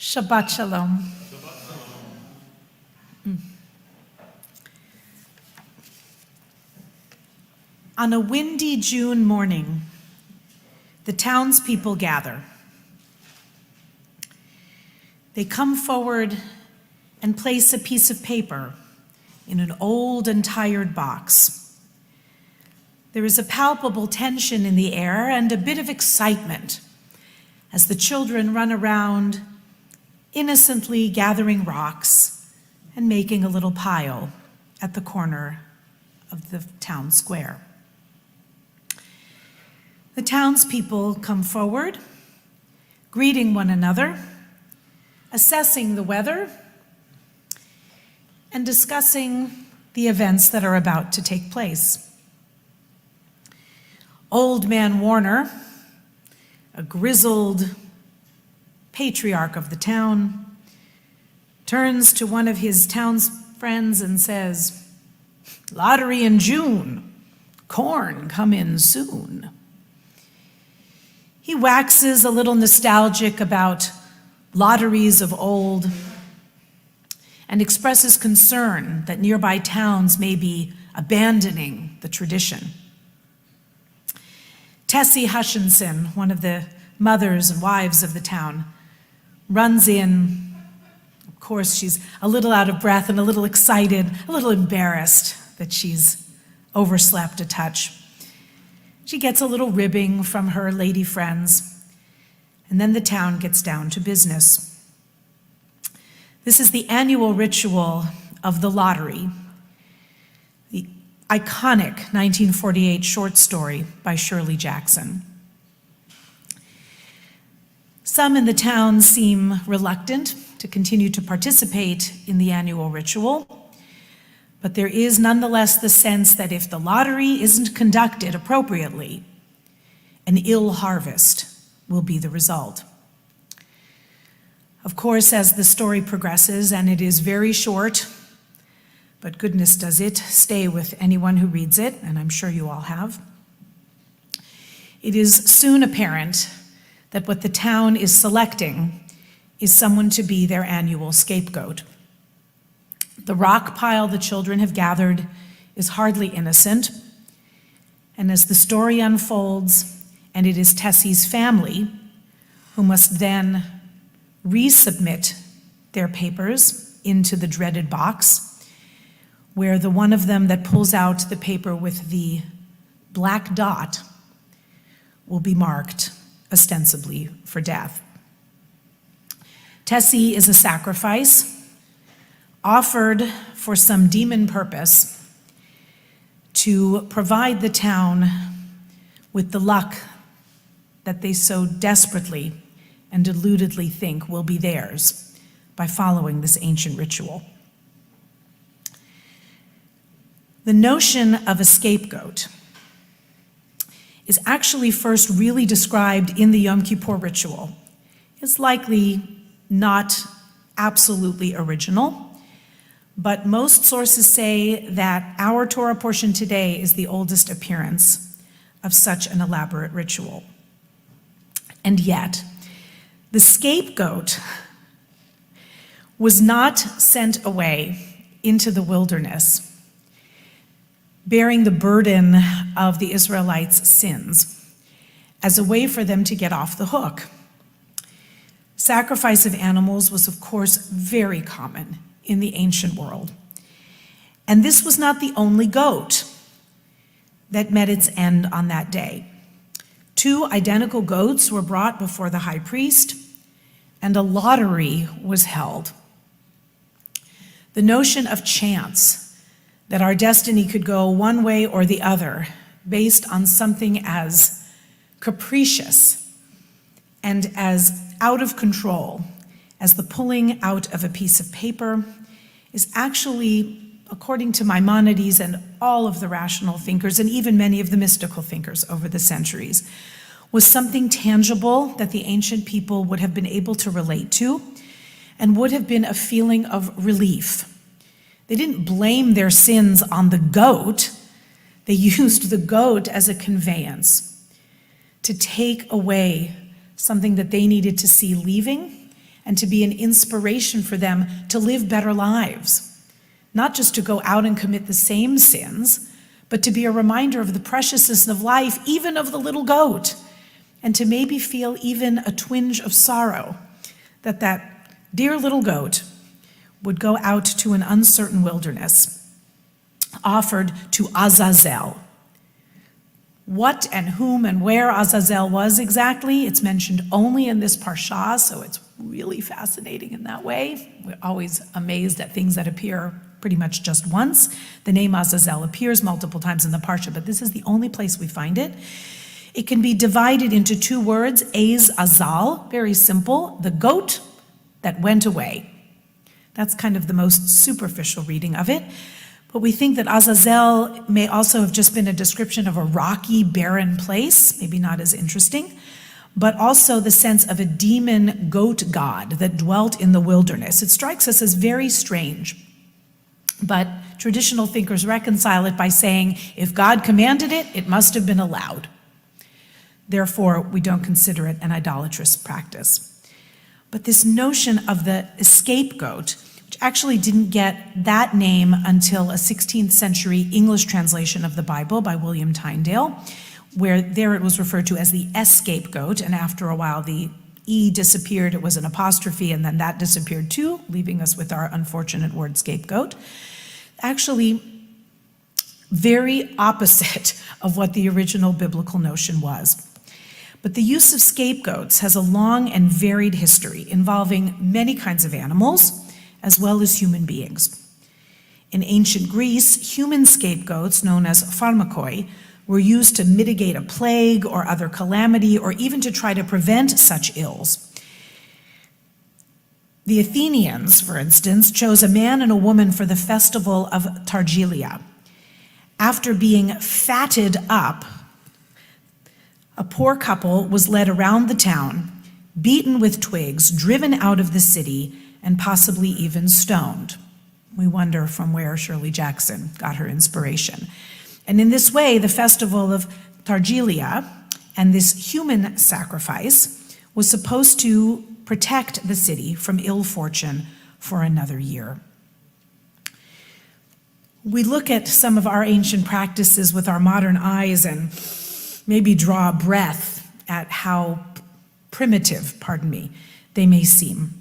Shabbat Shalom. On a windy June morning, the townspeople gather. They come forward and place a piece of paper in an old and tired box. There is a palpable tension in the air and a bit of excitement as the children run around, innocently gathering rocks and making a little pile at the corner of the town square. The townspeople come forward, greeting one another, assessing the weather, and discussing the events that are about to take place. Old Man Warner, a grizzled patriarch of the town, turns to one of his town's friends and says, "Lottery in June, corn coming soon." He waxes a little nostalgic about lotteries of old and expresses concern that nearby towns may be abandoning the tradition. Tessie Hutchinson, one of the mothers and wives of the town, runs in. Of course, she's a little out of breath and a little excited, a little embarrassed that she's overslept a touch. She gets a little ribbing from her lady friends, and then the town gets down to business. This is the annual ritual of the lottery, the iconic 1948 short story by Shirley Jackson. Some in the town seem reluctant to continue to participate in the annual ritual, but there is nonetheless the sense that if the lottery isn't conducted appropriately, an ill harvest will be the result. Of course, as the story progresses, and it is very short, but goodness does it stay with anyone who reads it, and I'm sure you all have, it is soon apparent that what the town is selecting is someone to be their annual scapegoat. The rock pile the children have gathered is hardly innocent, and as the story unfolds, and it is Tessie's family who must then resubmit their papers into the dreaded box, where the one of them that pulls out the paper with the black dot will be marked ostensibly for death. Tessie is a sacrifice offered for some demon purpose to provide the town with the luck that they so desperately and deludedly think will be theirs by following this ancient ritual. The notion of a scapegoat is actually first really described in the Yom Kippur ritual. It's likely not absolutely original, but most sources say that our Torah portion today is the oldest appearance of such an elaborate ritual. And yet, the scapegoat was not sent away into the wilderness, bearing the burden of the Israelites' sins as a way for them to get off the hook. Sacrifice of animals was, of course, very common in the ancient world. And this was not the only goat that met its end on that day. 2 identical goats were brought before the high priest, and a lottery was held. The notion of chance, that our destiny could go one way or the other, based on something as capricious and as out of control as the pulling out of a piece of paper, is actually, according to Maimonides and all of the rational thinkers, and even many of the mystical thinkers over the centuries, was something tangible that the ancient people would have been able to relate to and would have been a feeling of relief. They didn't blame their sins on the goat. They used the goat as a conveyance to take away something that they needed to see leaving and to be an inspiration for them to live better lives, not just to go out and commit the same sins, but to be a reminder of the preciousness of life, even of the little goat, and to maybe feel even a twinge of sorrow that that dear little goat would go out to an uncertain wilderness, offered to Azazel. What and whom and where Azazel was exactly, it's mentioned only in this parsha, so it's really fascinating in that way. We're always amazed at things that appear pretty much just once. The name Azazel appears multiple times in the parsha, but this is the only place we find it. It can be divided into two words, Ez Azal, very simple, the goat that went away. That's kind of the most superficial reading of it. But we think that Azazel may also have just been a description of a rocky, barren place, maybe not as interesting, but also the sense of a demon goat god that dwelt in the wilderness. It strikes us as very strange. But traditional thinkers reconcile it by saying, if God commanded it, it must have been allowed. Therefore, we don't consider it an idolatrous practice. But this notion of the scapegoat, which actually didn't get that name until a 16th century English translation of the Bible by William Tyndale, where there it was referred to as the scapegoat, and after a while the E disappeared, it was an apostrophe, and then that disappeared too, leaving us with our unfortunate word scapegoat. Actually, very opposite of what the original biblical notion was. But the use of scapegoats has a long and varied history involving many kinds of animals, as well as human beings. In ancient Greece, human scapegoats, known as pharmakoi, were used to mitigate a plague or other calamity, or even to try to prevent such ills. The Athenians, for instance, chose a man and a woman for the festival of Targelia. After being fatted up, a poor couple was led around the town, beaten with twigs, driven out of the city, and possibly even stoned. We wonder from where Shirley Jackson got her inspiration. And in this way, the festival of Targelia and this human sacrifice was supposed to protect the city from ill fortune for another year. We look at some of our ancient practices with our modern eyes and maybe draw a breath at how primitive, they may seem.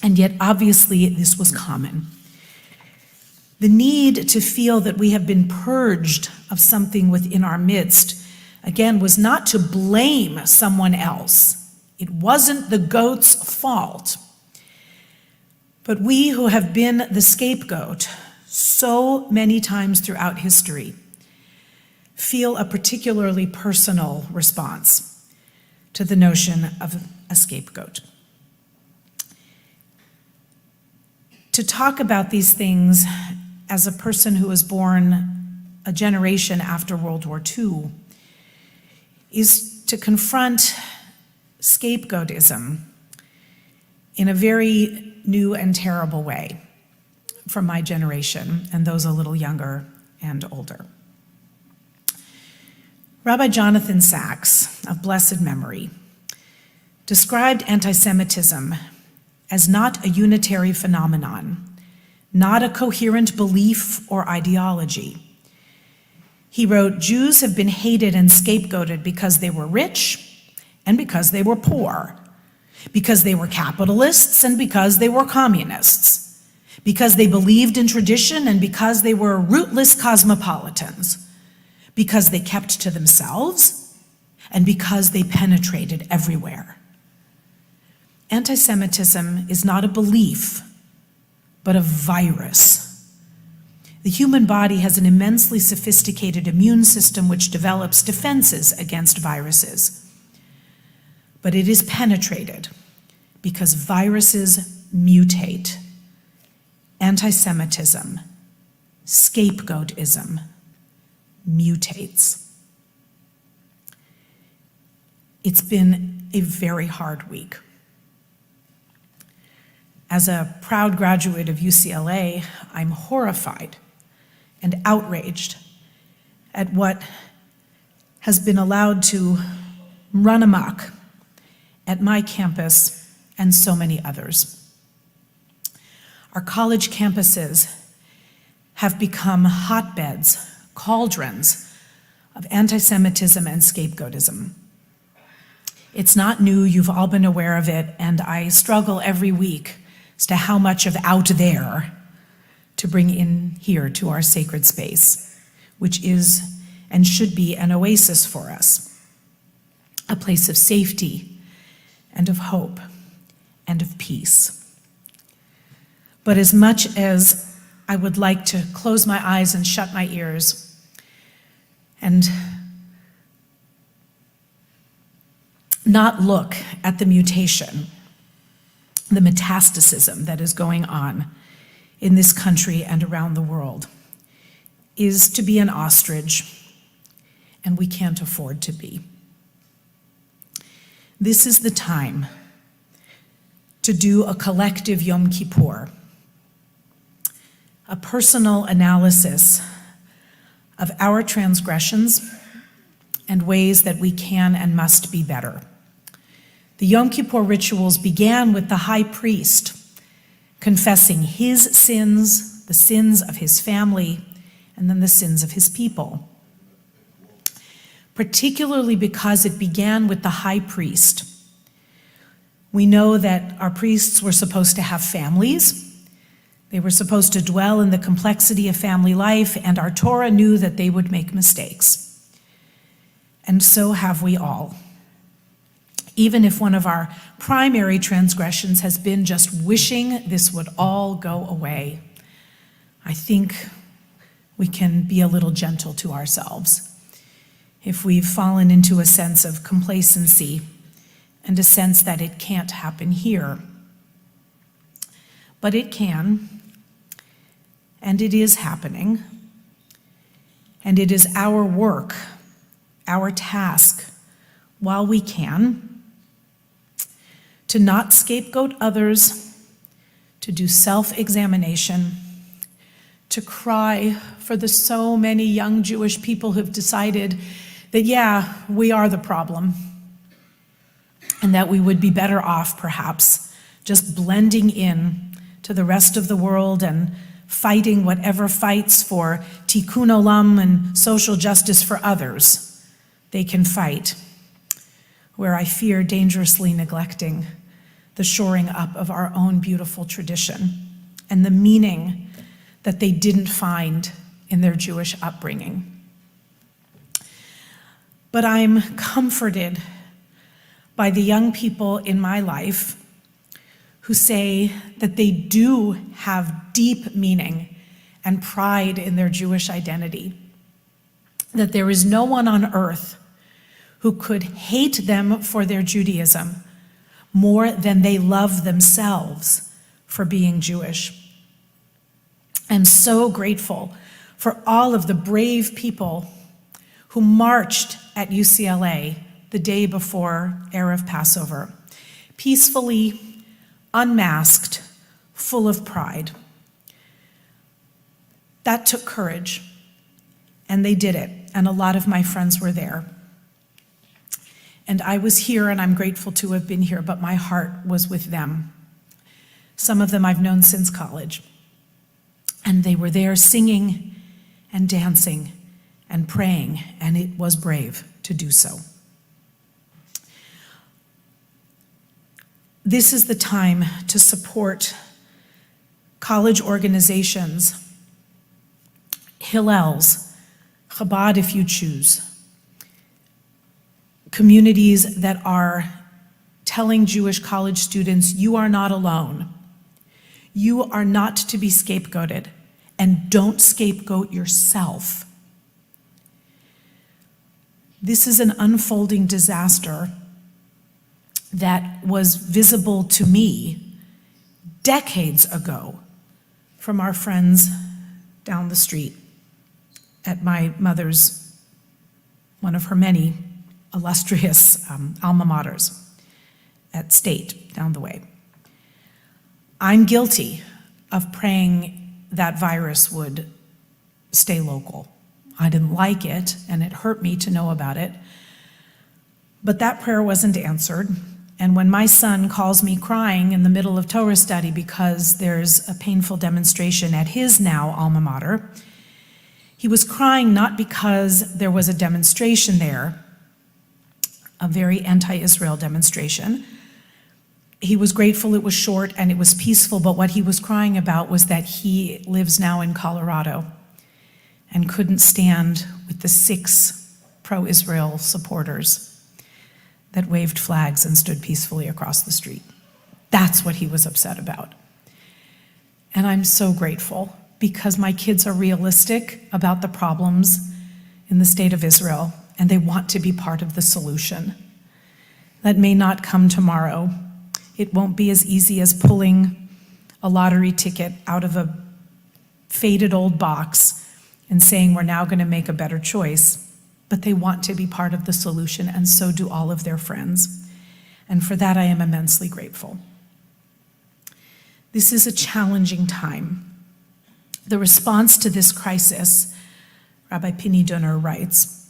And yet, obviously, this was common. The need to feel that we have been purged of something within our midst, again, was not to blame someone else. It wasn't the goat's fault. But we who have been the scapegoat so many times throughout history feel a particularly personal response to the notion of a scapegoat. To talk about these things as a person who was born a generation after World War II is to confront scapegoatism in a very new and terrible way from my generation and those a little younger and older. Rabbi Jonathan Sacks, of blessed memory, described anti-Semitism as not a unitary phenomenon, not a coherent belief or ideology. He wrote, Jews have been hated and scapegoated because they were rich and because they were poor, because they were capitalists and because they were communists, because they believed in tradition and because they were rootless cosmopolitans, because they kept to themselves and because they penetrated everywhere. Anti-Semitism is not a belief, but a virus. The human body has an immensely sophisticated immune system which develops defenses against viruses. But it is penetrated because viruses mutate. Anti-Semitism, scapegoatism, mutates. It's been a very hard week. As a proud graduate of UCLA, I'm horrified and outraged at what has been allowed to run amok at my campus and so many others. Our college campuses have become hotbeds, cauldrons of anti-Semitism and scapegoatism. It's not new, you've all been aware of it, and I struggle every week as to how much of out there to bring in here to our sacred space, which is and should be an oasis for us, a place of safety and of hope and of peace. But as much as I would like to close my eyes and shut my ears and not look at the mutation, the metastacism that is going on in this country and around the world, is to be an ostrich, and we can't afford to be. This is the time to do a collective Yom Kippur, a personal analysis of our transgressions and ways that we can and must be better. The Yom Kippur rituals began with the high priest confessing his sins, the sins of his family, and then the sins of his people. Particularly because it began with the high priest. We know that our priests were supposed to have families. They were supposed to dwell in the complexity of family life, and our Torah knew that they would make mistakes. And so have we all. Even if one of our primary transgressions has been just wishing this would all go away, I think we can be a little gentle to ourselves. If we've fallen into a sense of complacency and a sense that it can't happen here. But it can, and it is happening, and it is our work, our task, while we can, to not scapegoat others, to do self-examination, to cry for the so many young Jewish people who've decided that, yeah, we are the problem, and that we would be better off, perhaps, just blending in to the rest of the world and fighting whatever fights for tikkun olam and social justice for others they can fight, where I fear dangerously neglecting the shoring up of our own beautiful tradition and the meaning that they didn't find in their Jewish upbringing. But I'm comforted by the young people in my life who say that they do have deep meaning and pride in their Jewish identity, that there is no one on earth who could hate them for their Judaism more than they love themselves for being Jewish. I'm so grateful for all of the brave people who marched at UCLA the day before Erev Passover, peacefully, unmasked, full of pride. That took courage, and they did it, and a lot of my friends were there. And I was here, and I'm grateful to have been here, but my heart was with them. Some of them I've known since college. And they were there singing and dancing and praying, and it was brave to do so. This is the time to support college organizations, Hillels, Chabad if you choose, communities that are telling Jewish college students, you are not alone. You are not to be scapegoated, and don't scapegoat yourself. This is an unfolding disaster that was visible to me decades ago from our friends down the street at my mother's, one of her many illustrious alma maters at State down the way. I'm guilty of praying that virus would stay local. I didn't like it, and it hurt me to know about it. But that prayer wasn't answered, And when my son calls me crying in the middle of Torah study because there's a painful demonstration at his now alma mater, he was crying not because there was a demonstration there, a very anti-Israel demonstration. He was grateful it was short and it was peaceful, but what he was crying about was that he lives now in Colorado and couldn't stand with the 6 pro-Israel supporters that waved flags and stood peacefully across the street. That's what he was upset about. And I'm so grateful because my kids are realistic about the problems in the state of Israel, and they want to be part of the solution. That may not come tomorrow. It won't be as easy as pulling a lottery ticket out of a faded old box and saying we're now going to make a better choice. But they want to be part of the solution, and so do all of their friends. And for that, I am immensely grateful. This is a challenging time. The response to this crisis, Rabbi Pini Dunner writes,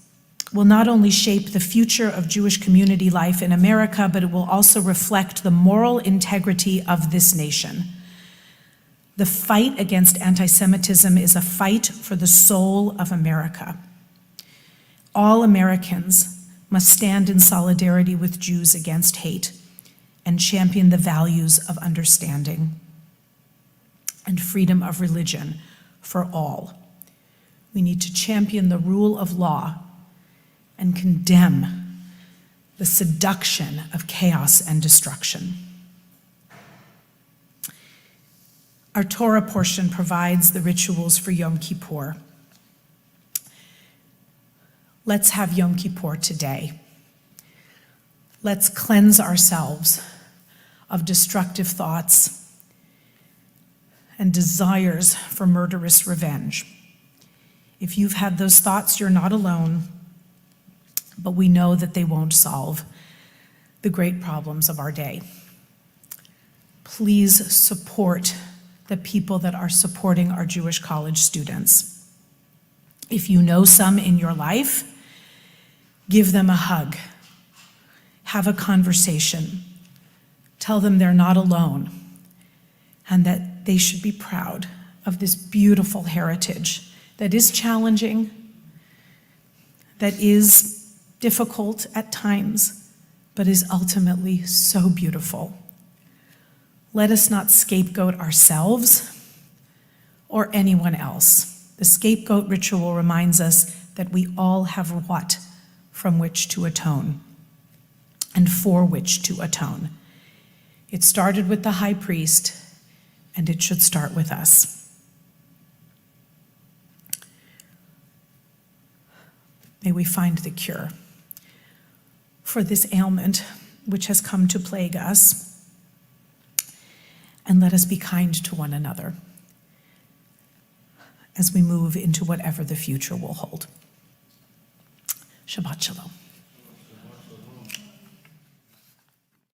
will not only shape the future of Jewish community life in America, but it will also reflect the moral integrity of this nation. The fight against anti-Semitism is a fight for the soul of America. All Americans must stand in solidarity with Jews against hate and champion the values of understanding and freedom of religion for all. We need to champion the rule of law and condemn the seduction of chaos and destruction. Our Torah portion provides the rituals for Yom Kippur. Let's have Yom Kippur today. Let's cleanse ourselves of destructive thoughts and desires for murderous revenge. If you've had those thoughts, you're not alone, but we know that they won't solve the great problems of our day. Please support the people that are supporting our Jewish college students. If you know some in your life, give them a hug, have a conversation, tell them they're not alone, and that they should be proud of this beautiful heritage that is challenging, that is difficult at times, but is ultimately so beautiful. Let us not scapegoat ourselves or anyone else. The scapegoat ritual reminds us that we all have what from which to atone and for which to atone. It started with the high priest, and it should start with us. May we find the cure for this ailment which has come to plague us, and let us be kind to one another as we move into whatever the future will hold. Shabbat Shalom.